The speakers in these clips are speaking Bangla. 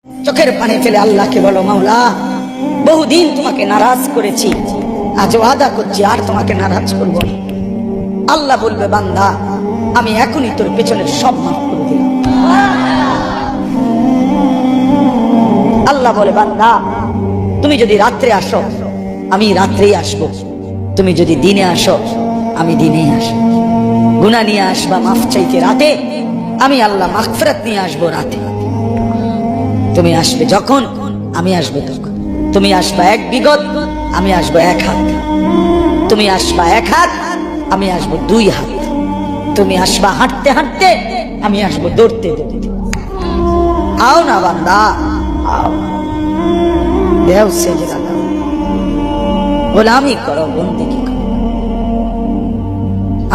চোখের পানি ফেলে আল্লাহকে বলো, মাওলা বহুদিন তোমাকে নারাজ করেছি, আজ ওয়াদা করছি আর তোমাকে নারাজ করবো না। আল্লাহ বলবে, বান্দা আমি এখনই তোর পেছনের সব মাফ করে দিলাম। আল্লাহ বলে, বান্দা তুমি যদি রাত্রে আসো আমি রাত্রেই আসবো, তুমি যদি দিনে আসো আমি দিনেই আসবো। গুনাহ নিয়ে আসবা মাফ চাইতে রাতে, আমি আল্লাহ মাগফিরাত নিয়ে আসবো রাতে। তুমি আসবে যখন আমি আসবো তখন। তুমি আসবা এক বিগত, আমি আসবো এক হাত। তুমি আসবা এক হাত, আমি আসবো দুই হাত। তুমি আসবা হাঁটতে হাঁটতে, আমি আসবো দৌড়তে দৌড়তে। আও না বান্দা, আও দেও সেজদা দাও, গোলামি করো, বন্দেগী করো,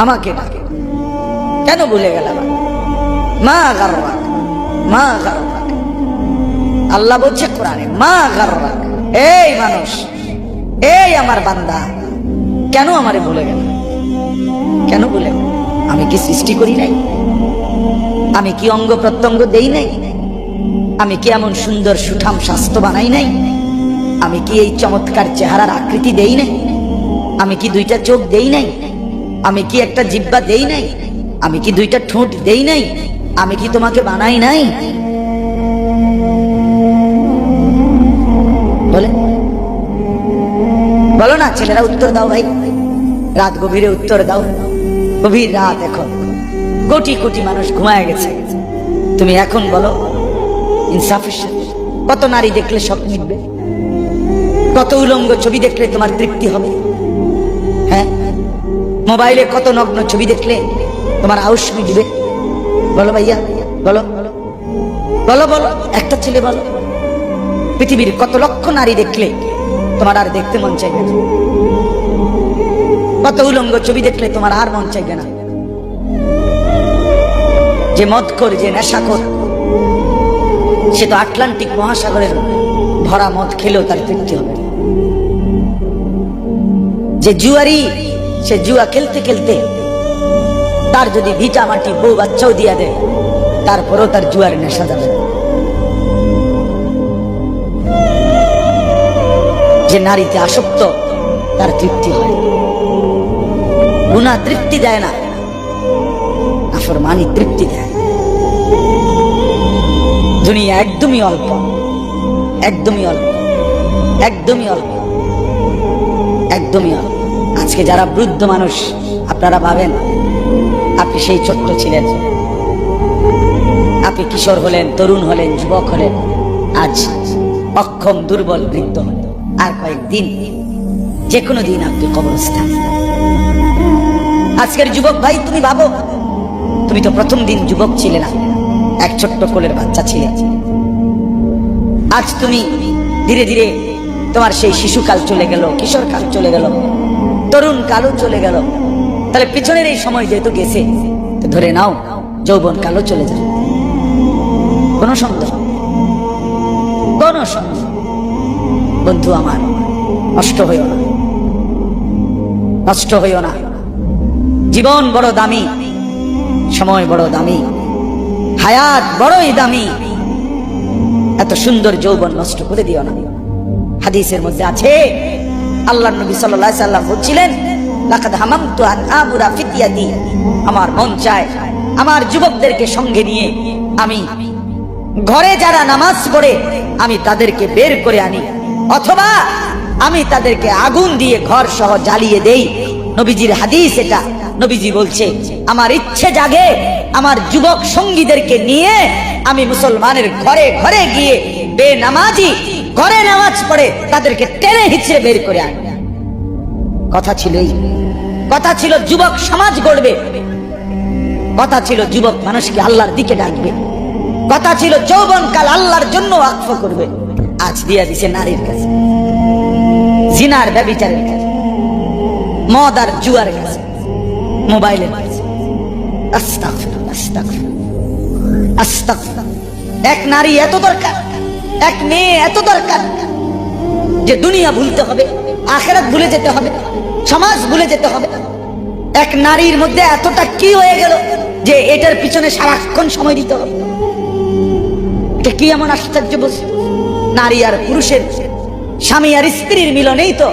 আমাকে ডাকে। কেন ভুলে গেলাম? মা গাররাক, মা গাররাক। আল্লাহ বলছে কোরআনে, মা গাররাক। এই মানুষ, এই আমার বান্দা, কেন আমারে ভুলে গেল? কেন ভুলে গেল? আমি কি সৃষ্টি করি নাই? আমি কি অঙ্গ প্রত্যঙ্গ দেই নাই? আমি কি এমন সুন্দর সুঠাম স্বাস্থ্য বানাই নাই? আমি কি এই চমৎকার চেহারার আকৃতি দেই নাই? আমি কি দুইটা চোখ দেই নাই? আমি কি একটা জিহ্বা দেই নাই? আমি কি দুইটা ঠোঁট দেই নাই? আমি কি তোমাকে বানাই নাই? বলে বলো না ছেলেরা, উত্তর দাও ভাই, রাত গভীরে উত্তর দাও। গভীর রাত, এখন কোটি কোটি মানুষ ঘুমায় গেছে। তুমি এখন বলো ইনসাফের সাথে, কত নারী দেখলে শখ মিটবে? কত উলঙ্গ ছবি দেখলে তোমার তৃপ্তি হবে? হ্যাঁ, মোবাইলে কত নগ্ন ছবি দেখলে তোমার আউশ মিটবে? বলো ভাইয়া, বলো বলো বলো, একটা ছেলে বলো। পৃথিবীর কত লক্ষ নারী দেখলে তোমার আর দেখতে মন চাইবে না? কত উলঙ্গ ছবি দেখলে তোমার আর মন চাইবে না? যে মদখোর, যে নেশাখোর, সে তো আটলান্টিক মহাসাগরের ভরা মদ খেলেও তার তৃপ্তি হবে। যে জুয়ারি, সে জুয়া খেলতে খেলতে তার যদি ভিটা মাটি বউ বাচ্চাও দিয়া দেয়, তারপরও তার জুয়ার নেশা যাবে। যে নারীতে আসক্ত, তার তৃপ্তি হয়। গুনাহ তৃপ্তি দেয় না, নাফরমানি তৃপ্তি দেয়। দুনিয়া একদমই অল্প, একদমই অল্প, একদমই অল্প, একদমই অল্প। আজকে যারা বৃদ্ধ মানুষ, আপনারা ভাবেন আপনি সেই ছোট্ট ছিলেন, আপনি কিশোর হলেন, তরুণ হলেন, যুবক হলেন, আজ অক্ষম দুর্বল বৃদ্ধ হলেন। আর কয়েকদিন, যে কোনো দিন আপনি কবরস্থান। আজকের যুবক ভাই, তুমি ভাবো, তুমি তো প্রথম দিন যুবক ছিলে না, এক ছোট্ট কোলের বাচ্চা ছিলে। আজ তুমি ধীরে ধীরে তোমার সেই শিশুকাল চলে গেল, কিশোর কাল চলে গেল, তরুণ কালও চলে গেল। তাহলে পিছনের এই সময় যেহেতু গেছে, তো ধরে নাও যৌবন কালও চলে যাবে। কোনো সন্দেহ, কোনো সন্দেহ। বন্ধু আমার, নষ্ট হইও না, নষ্ট হইও না। জীবন বড় দামি, সময় বড় দামি, হায়াত বড়ই দামি। এত সুন্দর যৌবন নষ্ট করে দিও না। হাদিসের মধ্যে আছে, আল্লাহর নবী সাল্লাল্লাহু আলাইহি সাল্লাম বলছিলেন, লাকাদ হামামতু আন আবুরা ফিতিয়াতি, আমার মন চায় আমার যুবকদেরকে সঙ্গে নিয়ে আমি ঘরে যারা নামাজ পড়ে আমি তাদেরকে বের করে আনি, অথবা আমি তাদেরকে আগুন দিয়ে ঘর সহ জ্বালিয়ে দেই। নবীজির হাদিস এটা। নবীজি বলছে, আমার ইচ্ছে জাগে আমার যুবক সঙ্গীদেরকে নিয়ে আমি মুসলমানের ঘরে ঘরে গিয়ে বেনামাজি ঘরে নামাজ পড়ে তাদেরকে টেনে হিচড়ে বের করে আনি। কথা ছিল এই, কথা ছিল যুবক সমাজ গড়বে, কথা ছিল যুবক মানুষকে আল্লাহর দিকে ডাকবে, কথা ছিল যৌবনকাল আল্লাহর জন্য ওয়াকফ করবে। আজ দিয়া দিছে নারীর কাছে, জিনার ব্যভিচারের কাছে, মদ আর জুয়ার কাছে, মোবাইলের কাছে। আস্তাগফিরুল্লাহ, আস্তাগফিরুল্লাহ, আস্তাগফিরুল্লাহ। এক নারী এত দরকার, এক মেয়ে এত দরকার যে দুনিয়া ভুলতে হবে, আখিরাত ভুলে যেতে হবে, সমাজ ভুলে যেতে হবে। এক নারীর মধ্যে এতটা কি হয়ে গেল যে এটার পিছনে সারাক্ষণ সময় দিতে হবে? এটা কি এমন আশ্চর্য বস্তু? নারী আর পুরুষের, স্বামী আর স্ত্রীর মিলনেই তো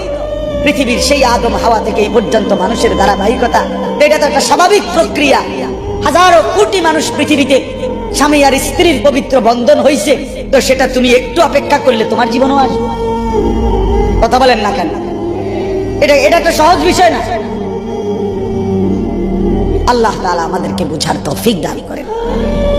পৃথিবীর সেই আদম হাওয়া থেকে এই পর্যন্ত মানুষের ধারাবাহিকতা। এটা তো একটা স্বাভাবিক প্রক্রিয়া। হাজারো কোটি মানুষ পৃথিবীতে স্বামী আর স্ত্রীর পবিত্র বন্ধন হয়েছে, তো সেটা তুমি একটু অপেক্ষা করলে তোমার জীবনও আসবে। কথা বলেন না কেন? এটা একটা সহজ বিষয় না। আল্লাহ তাআলা আমাদেরকে বুঝার তৌফিক দান করেন।